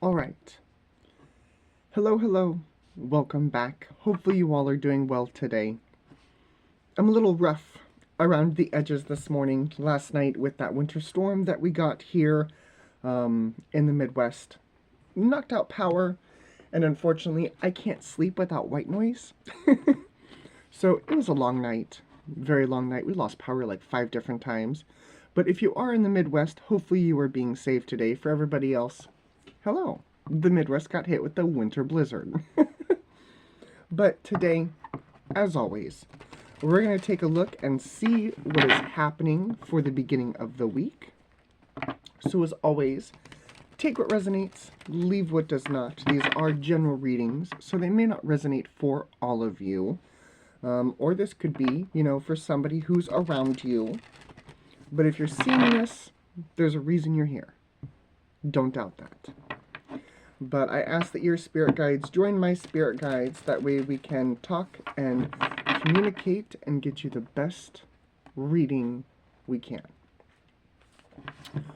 Alright. Hello, hello. Welcome back. Hopefully you all are doing well today. I'm a little rough around the edges this morning, last night with that winter storm that we got here in the Midwest. Knocked out power, and unfortunately I can't sleep without white noise. So it was a long night. Very long night. We lost power like 5 different times. But if you are in the Midwest, hopefully you are being safe today. For everybody else, hello. The Midwest got hit with the winter blizzard. But today, as always, we're going to take a look and see what is happening for the beginning of the week. So as always, take what resonates, leave what does not. These are general readings, so they may not resonate for all of you. Or this could be, for somebody who's around you. But if you're seeing this, there's a reason you're here. Don't doubt that. But I ask that your spirit guides join my spirit guides. That way we can talk and communicate and get you the best reading we can.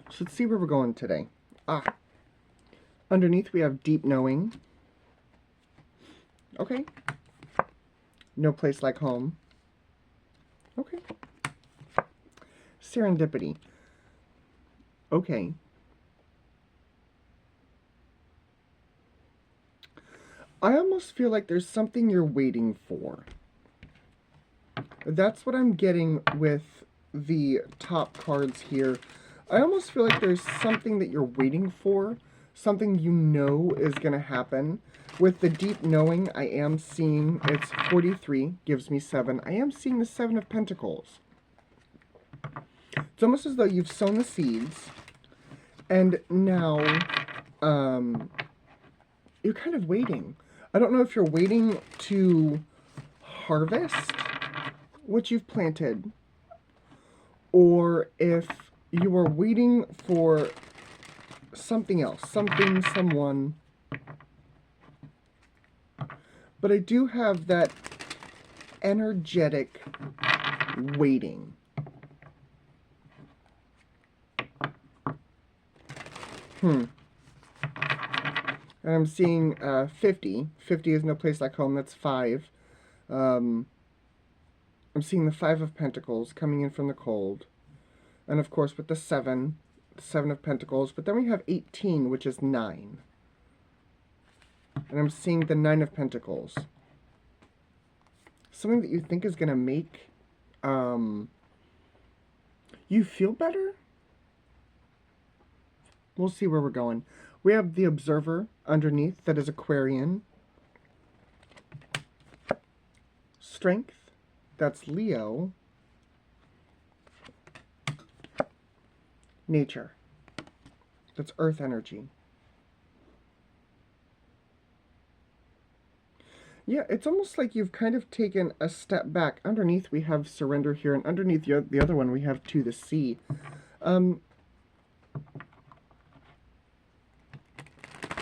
So let's see where we're going today. Underneath we have deep knowing. Okay. No place like home. Okay. Serendipity. Okay. I almost feel like there's something you're waiting for. That's what I'm getting with the top cards here. I almost feel like there's something that you're waiting for. Something you know is going to happen. With the deep knowing, I am seeing, it's 43, gives me 7. I am seeing the 7 of Pentacles. It's almost as though you've sown the seeds, and now you're kind of waiting. I don't know if you're waiting to harvest what you've planted, or if you are waiting for something else, something, someone. But I do have that energetic waiting. And I'm seeing 50. 50 is no place like home. That's 5. I'm seeing the 5 of Pentacles coming in from the cold. And of course with the 7 of Pentacles. But then we have 18, which is 9. And I'm seeing the 9 of Pentacles. Something that you think is going to make you feel better? We'll see where we're going. We have the Observer underneath, that is Aquarian. Strength, that's Leo. Nature, that's Earth energy. Yeah, it's almost like you've kind of taken a step back. Underneath we have Surrender here, and underneath the other one we have To the Sea.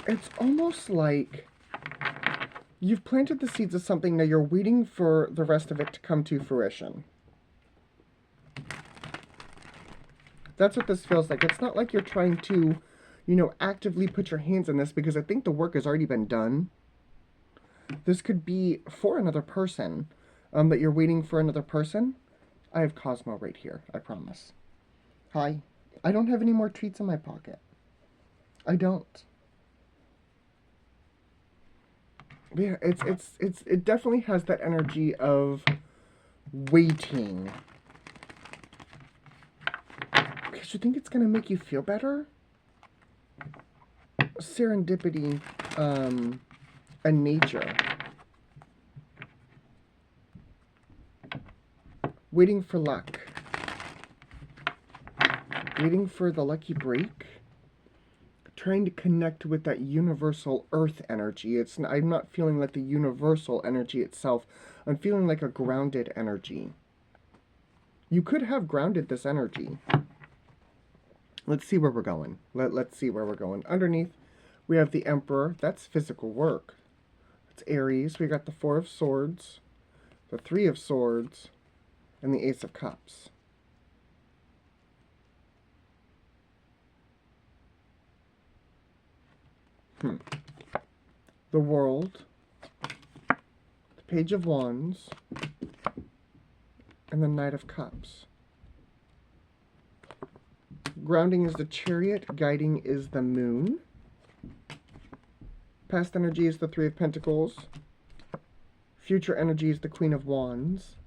It's almost like you've planted the seeds of something, now you're waiting for the rest of it to come to fruition. That's what this feels like. It's not like you're trying to, actively put your hands in this, because I think the work has already been done. This could be for another person, that you're waiting for another person. I have Cosmo right here, I promise. Hi. I don't have any more treats in my pocket. I don't. Yeah, it definitely has that energy of waiting. Because you think it's going to make you feel better? Serendipity, and nature. Waiting for luck. Waiting for the lucky break. Trying to connect with that universal earth energy. I'm not feeling like the universal energy itself. I'm feeling like a grounded energy. You could have grounded this energy. Let's see where we're going. Let's see where we're going. Underneath, we have the Emperor. That's physical work. It's Aries. We got the 4 of Swords, the 3 of Swords, and the Ace of Cups. The World, the Page of Wands, and the Knight of Cups. Grounding is the Chariot, guiding is the Moon. Past energy is the Three of Pentacles. Future energy is the Queen of Wands.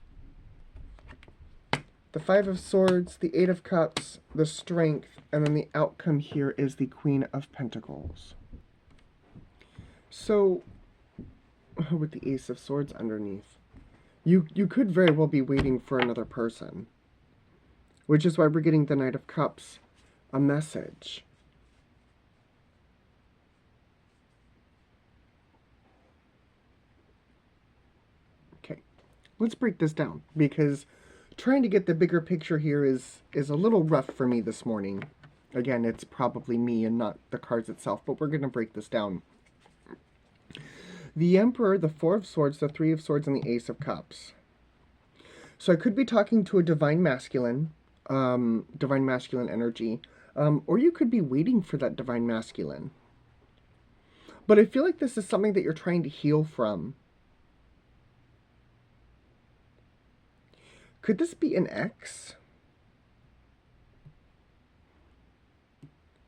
The Five of Swords, the Eight of Cups, the Strength, and then the outcome here is the Queen of Pentacles. So, with the Ace of Swords underneath, you could very well be waiting for another person. Which is why we're getting the Knight of Cups, a message. Okay, let's break this down, because trying to get the bigger picture here is a little rough for me this morning. Again, it's probably me and not the cards itself, but we're going to break this down. The Emperor, the Four of Swords, the Three of Swords, and the Ace of Cups. So I could be talking to a divine masculine energy, or you could be waiting for that divine masculine. But I feel like this is something that you're trying to heal from. Could this be an ex?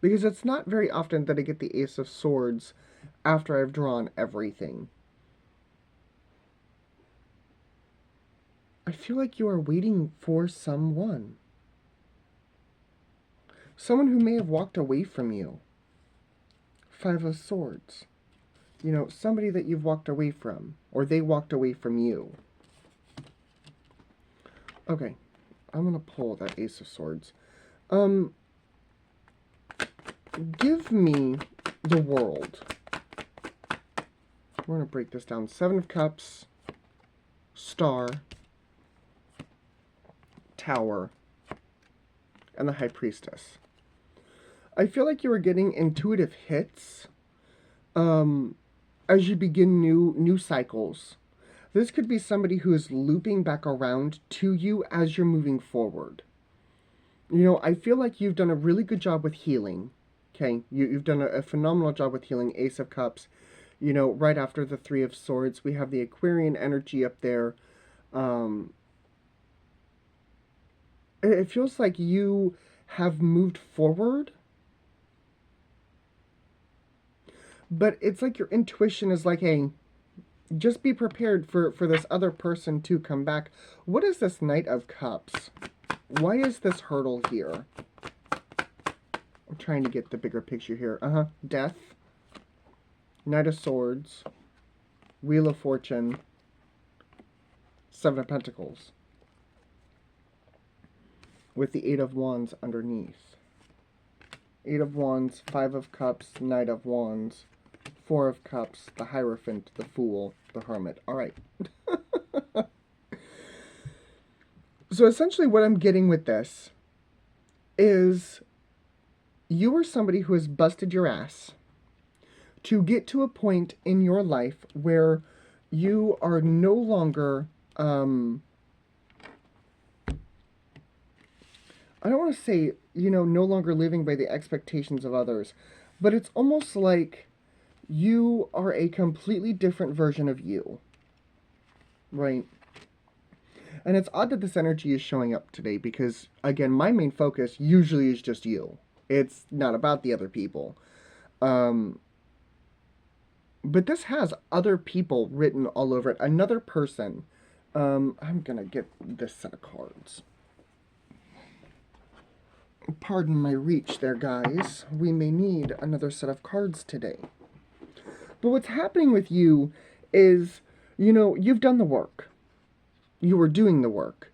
Because it's not very often that I get the Ace of Swords after I've drawn everything. I feel like you are waiting for someone. Someone who may have walked away from you. Five of Swords. You know, somebody that you've walked away from. Or they walked away from you. Okay. I'm going to pull that Ace of Swords. Give me the World. We're going to break this down. Seven of Cups. Star. Tower. And the High Priestess. I feel like you are getting intuitive hits as you begin new cycles. This could be somebody who is looping back around to you as you're moving forward. You know, I feel like you've done a really good job with healing. Okay, you've done a phenomenal job with healing. Ace of Cups. You know, right after the Three of Swords, we have the Aquarian energy up there. It feels like you have moved forward. But it's like your intuition is like, hey, just be prepared for this other person to come back. What is this Knight of Cups? Why is this hurdle here? I'm trying to get the bigger picture here. Death. Knight of Swords. Wheel of Fortune. Seven of Pentacles. With the Eight of Wands underneath. Eight of Wands, Five of Cups, Knight of Wands. Four of Cups, the Hierophant, the Fool, the Hermit. Alright. So essentially what I'm getting with this is you are somebody who has busted your ass to get to a point in your life where you are no longer, I don't want to say, you know, no longer living by the expectations of others, but it's almost like you are a completely different version of you, right? And it's odd that this energy is showing up today because, again, my main focus usually is just you. It's not about the other people. But this has other people written all over it. Another person. I'm going to get this set of cards. Pardon my reach there, guys. We may need another set of cards today. But what's happening with you is, you know, you've done the work. You are doing the work.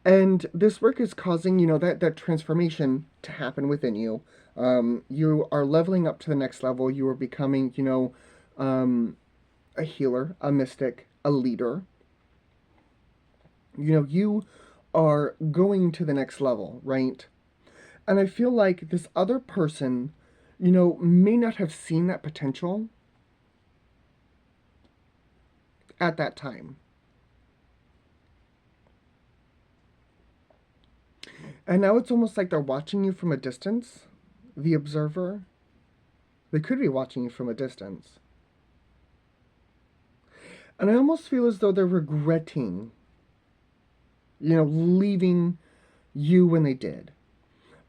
And this work is causing, you know, that transformation to happen within you. You are leveling up to the next level. You are becoming, you know, a healer, a mystic, a leader. You know, you are going to the next level, right? And I feel like this other person, you know, may not have seen that potential at that time. And now it's almost like they're watching you from a distance, the observer. They could be watching you from a distance. And I almost feel as though they're regretting, leaving you when they did.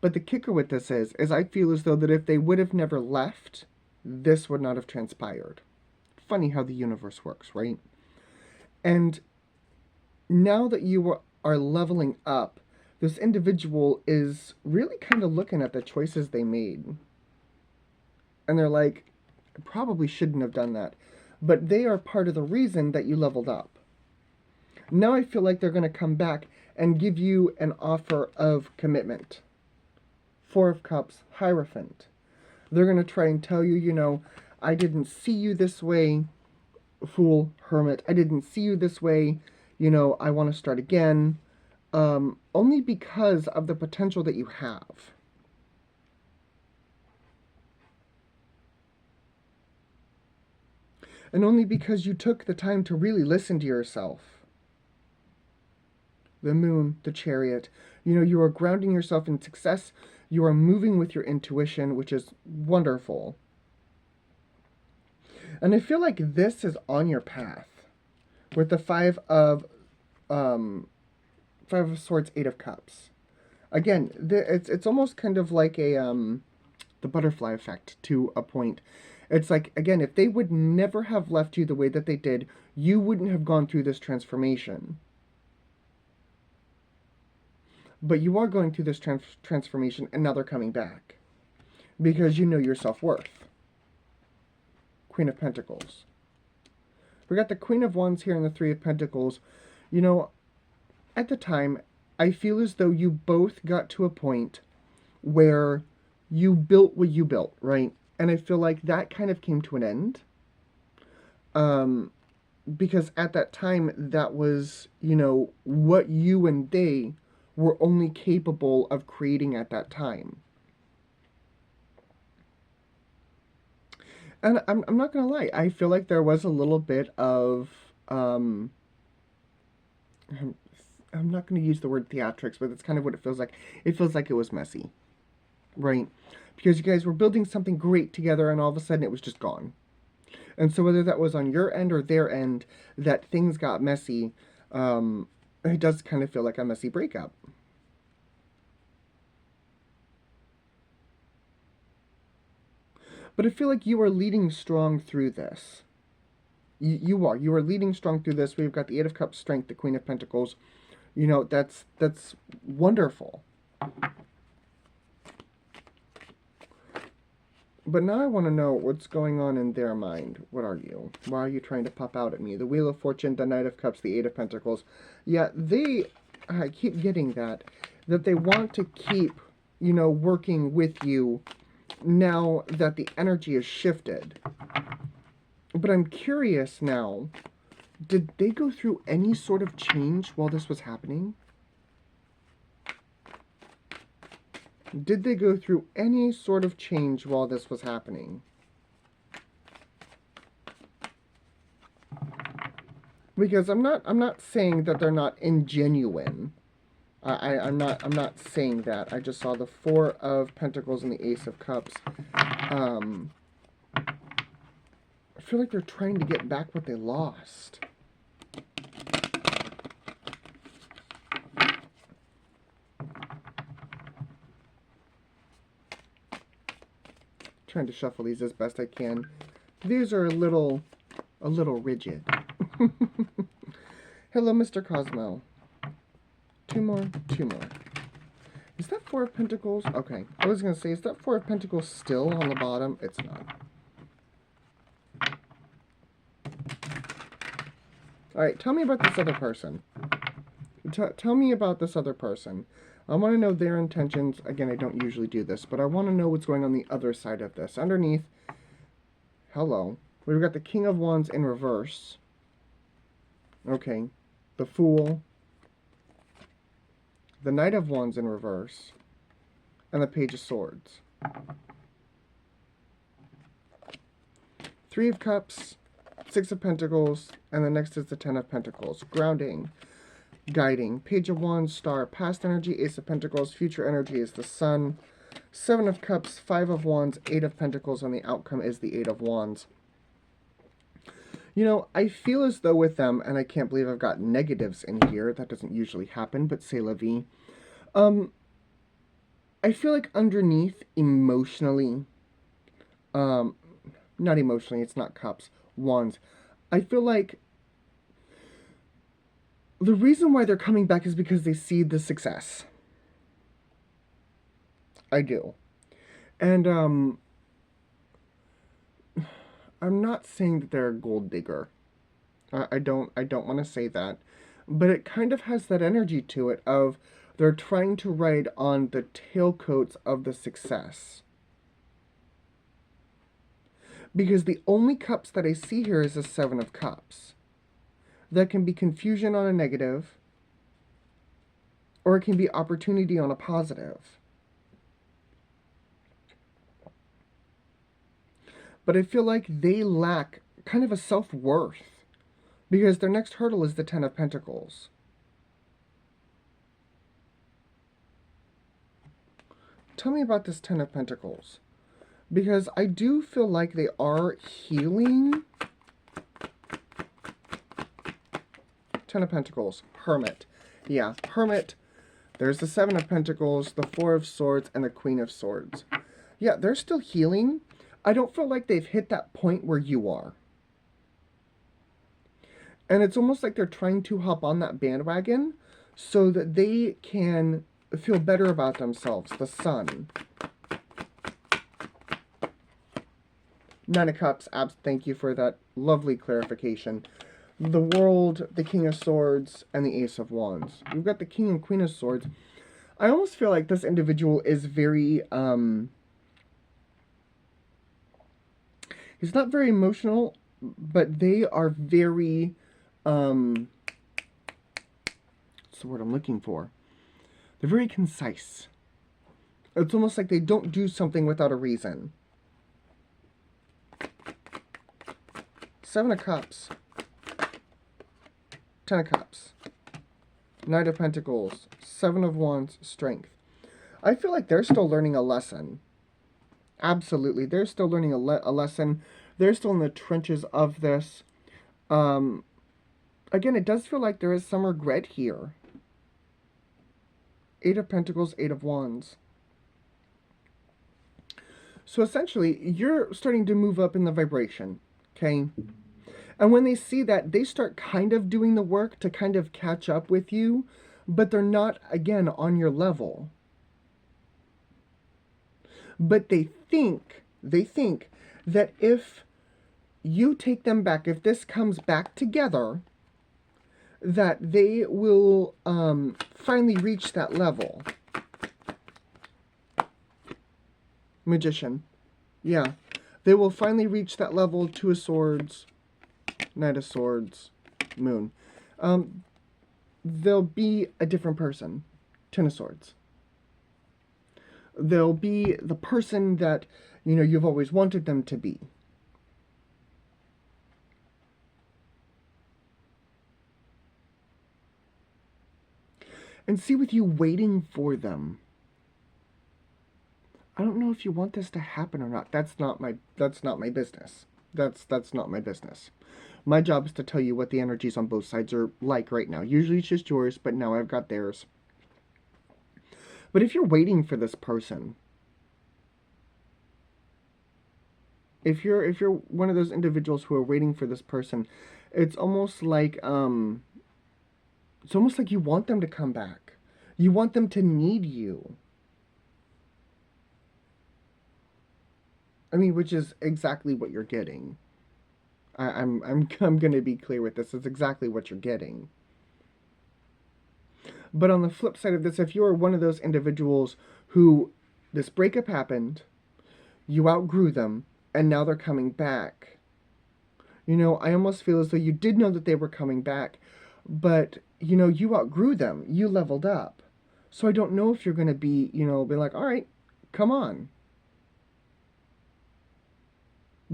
But the kicker with this is I feel as though that if they would have never left, this would not have transpired. Funny how the universe works, right? And now that you are leveling up, this individual is really kind of looking at the choices they made. And they're like, I probably shouldn't have done that. But they are part of the reason that you leveled up. Now I feel like they're going to come back and give you an offer of commitment. Four of Cups, Hierophant. They're going to try and tell you, I didn't see you this way, Fool, Hermit. I didn't see you this way. I want to start again. Only because of the potential that you have. And only because you took the time to really listen to yourself. The Moon, the Chariot. You are grounding yourself in success. You are moving with your intuition, which is wonderful. And I feel like this is on your path. With the Five of Swords, Eight of Cups. Again, it's almost kind of like the butterfly effect to a point. It's like, again, if they would never have left you the way that they did, you wouldn't have gone through this transformation. But you are going through this transformation, and now they're coming back. Because you know your self-worth. Queen of Pentacles. We got the Queen of Wands here and the Three of Pentacles. At the time, I feel as though you both got to a point where you built what you built, right? And I feel like that kind of came to an end. Because at that time, that was, what you and they were only capable of creating at that time. And I'm not going to lie, I feel like there was a little bit of, I'm not going to use the word theatrics, but that's kind of what it feels like. It feels like it was messy, right? Because you guys were building something great together, and all of a sudden it was just gone. And so whether that was on your end or their end, that things got messy, it does kind of feel like a messy breakup. But I feel like you are leading strong through this. You are leading strong through this. We've got the Eight of Cups, Strength, the Queen of Pentacles. That's wonderful. But now I want to know what's going on in their mind. What are you? Why are you trying to pop out at me? The Wheel of Fortune, the Knight of Cups, the Eight of Pentacles. Yeah, I keep getting that they want to keep, working with you now that the energy is shifted. But I'm curious now, did they go through any sort of change while this was happening? Did they go through any sort of change while this was happening? Because I'm not saying that they're not ingenuine. I'm not saying that. I just saw the Four of Pentacles and the Ace of Cups. I feel like they're trying to get back what they lost. Trying to shuffle these as best I can. These are a little rigid. Hello, Mr. Cosmo. Two more. Is that Four of Pentacles? Okay. I was going to say, is that Four of Pentacles still on the bottom? It's not. Alright, tell me about this other person. Tell me about this other person. I want to know their intentions. Again, I don't usually do this, but I want to know what's going on the other side of this. Underneath, hello. We've got the King of Wands in reverse. Okay. The Fool. The Knight of Wands in reverse. And the Page of Swords. Three of Cups. Six of Pentacles. And the next is the Ten of Pentacles. Grounding. Guiding. Page of Wands, Star, past energy, Ace of Pentacles, future energy is the Sun. Seven of Cups, Five of Wands, Eight of Pentacles, and the outcome is the Eight of Wands. You know, I feel as though with them, and I can't believe I've got negatives in here. That doesn't usually happen, but c'est la vie. I feel like underneath, emotionally, not emotionally, it's not Cups, Wands. I feel like the reason why they're coming back is because they see the success. I do. And, I'm not saying that they're a gold digger. I don't want to say that. But it kind of has that energy to it of they're trying to ride on the tailcoats of the success. Because the only cups that I see here is a Seven of Cups. That can be confusion on a negative, or it can be opportunity on a positive. But I feel like they lack kind of a self-worth, because their next hurdle is the Ten of Pentacles. Tell me about this Ten of Pentacles. Because I do feel like they are healing. Ten of Pentacles. Hermit. Yeah, Hermit. There's the Seven of Pentacles, the Four of Swords, and the Queen of Swords. Yeah, they're still healing. I don't feel like they've hit that point where you are. And it's almost like they're trying to hop on that bandwagon so that they can feel better about themselves. The Sun. Nine of Cups. Thank you for that lovely clarification. The World, the King of Swords, and the Ace of Wands. We've got the King and Queen of Swords. I almost feel like this individual is very, he's not very emotional, but they are very, what's the word I'm looking for? They're very concise. It's almost like they don't do something without a reason. Seven of Cups. Ten of Cups. Knight of Pentacles. Seven of Wands. Strength. I feel like they're still learning a lesson. Absolutely. They're still learning a lesson. They're still in the trenches of this. Again, it does feel like there is some regret here. Eight of Pentacles, Eight of Wands. So essentially, you're starting to move up in the vibration. Okay? And when they see that, they start kind of doing the work to kind of catch up with you, but they're not, again, on your level. But they think that if you take them back, if this comes back together, that they will finally reach that level. Magician. Yeah. They will finally reach that level. Two of Swords. Knight of Swords, Moon. They'll be a different person. Ten of Swords. They'll be the person that, you know, you've always wanted them to be. And see, with you waiting for them, I don't know if you want this to happen or not. That's not my business. That's not my business. My job is to tell you what the energies on both sides are like right now. Usually it's just yours, but now I've got theirs. But if you're waiting for this person, if you're one of those individuals who are waiting for this person, it's almost like you want them to come back. You want them to need you. I mean, which is exactly what you're getting. I'm going to be clear with this. It's exactly what you're getting. But on the flip side of this, if you are one of those individuals who this breakup happened, you outgrew them, and now they're coming back. You know, I almost feel as though you did know that they were coming back, but, you know, you outgrew them. You leveled up. So I don't know if you're going to be, you know, be like, all right, come on.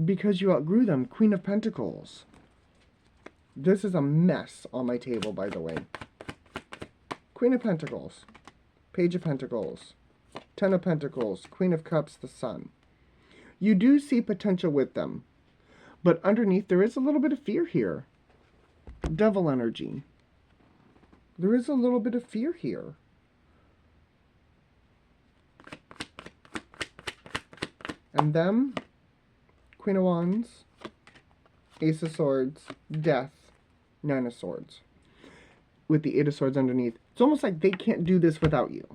Because you outgrew them. Queen of Pentacles. This is a mess on my table, by the way. Queen of Pentacles. Page of Pentacles. Ten of Pentacles, Queen of Cups, the Sun. You do see potential with them, but underneath there is a little bit of fear here. Devil energy. There is a little bit of fear here. And them, Queen of Wands, Ace of Swords, Death, Nine of Swords. With the Eight of Swords underneath. It's almost like they can't do this without you.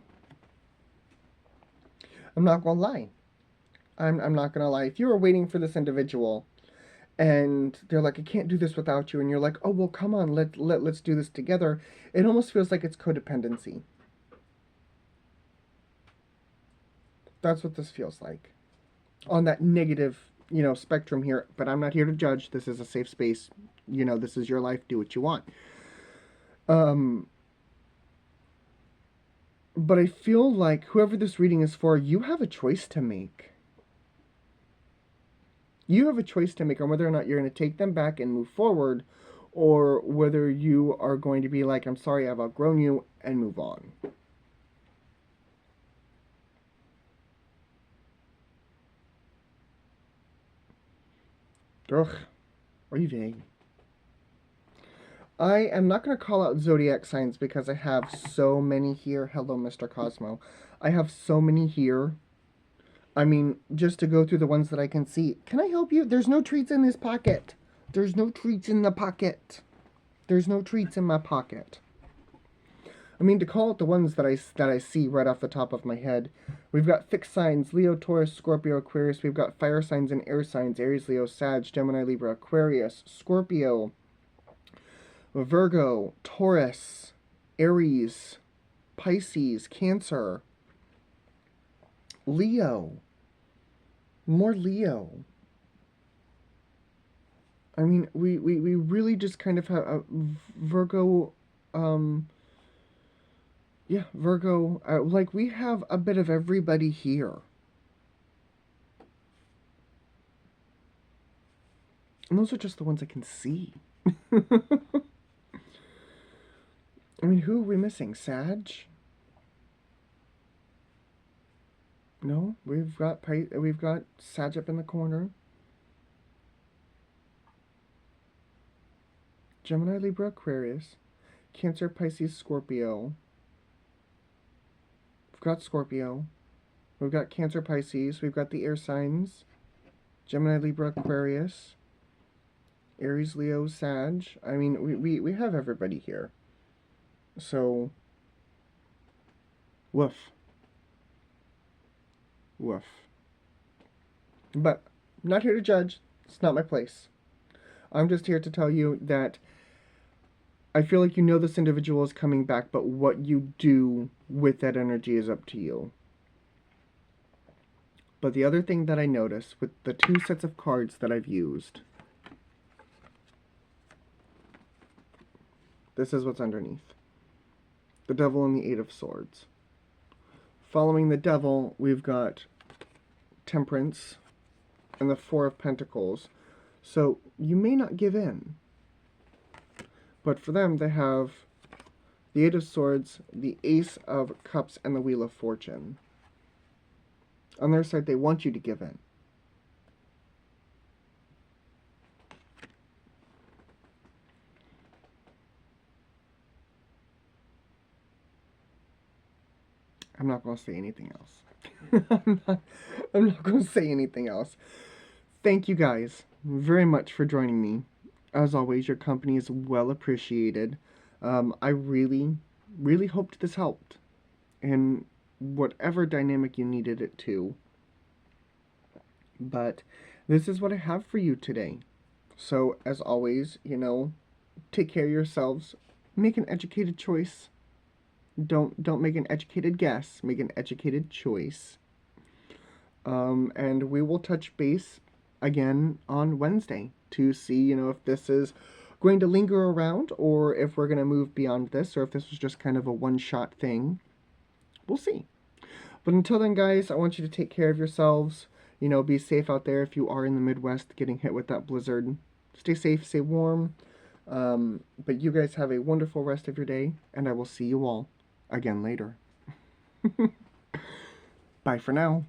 I'm not going to lie. I'm not going to lie. If you were waiting for this individual and they're like, I can't do this without you, and you're like, oh, well, come on, let's do this together, it almost feels like it's codependency. That's what this feels like. On that negative, spectrum here. But I'm not here to judge. This is a safe space. This is your life. Do what you want. But I feel like whoever this reading is for, you have a choice to make. You have a choice to make on whether or not you're going to take them back and move forward, or whether you are going to be like, I'm sorry, I've outgrown you, and move on. Ugh, oy vey. I am not going to call out zodiac signs because I have so many here. Hello, Mr. Cosmo. I have so many here. I mean, just to go through the ones that I can see. Can I help you? There's no treats in this pocket. There's no treats in the pocket. There's no treats in my pocket. I mean, to call out the ones that I see right off the top of my head. We've got fixed signs, Leo, Taurus, Scorpio, Aquarius. We've got fire signs and air signs, Aries, Leo, Sag, Gemini, Libra, Aquarius, Scorpio, Virgo, Taurus, Aries, Pisces, Cancer, Leo. More Leo. I mean, we really just kind of have a Virgo, yeah, Virgo, like we have a bit of everybody here. And those are just the ones I can see. I mean, who are we missing? Sag? No, we've got Sag up in the corner. Gemini, Libra, Aquarius, Cancer, Pisces, Scorpio. We've got Scorpio. We've got Cancer, Pisces. We've got the air signs. Gemini, Libra, Aquarius. Aries, Leo, Sag. I mean, we have everybody here. So, woof. Woof. But, I'm not here to judge. It's not my place. I'm just here to tell you that I feel like this individual is coming back, but what you do with that energy is up to you. But the other thing that I notice with the two sets of cards that I've used, this is what's underneath. The Devil and the Eight of Swords. Following the Devil, we've got Temperance and the Four of Pentacles. So, you may not give in. But for them, they have the Eight of Swords, the Ace of Cups, and the Wheel of Fortune. On their side, they want you to give in. I'm not going to say anything else. I'm not going to say anything else. Thank you guys very much for joining me. As always, your company is well appreciated. I really, really hoped this helped in whatever dynamic you needed it to. But this is what I have for you today. So, as always, take care of yourselves. Make an educated choice. Don't make an educated guess. Make an educated choice. And we will touch base again on Wednesday to see, if this is going to linger around or if we're going to move beyond this or if this was just kind of a one-shot thing. We'll see. But until then, guys, I want you to take care of yourselves. Be safe out there if you are in the Midwest getting hit with that blizzard. Stay safe, stay warm. But you guys have a wonderful rest of your day, and I will see you all again later. Bye for now.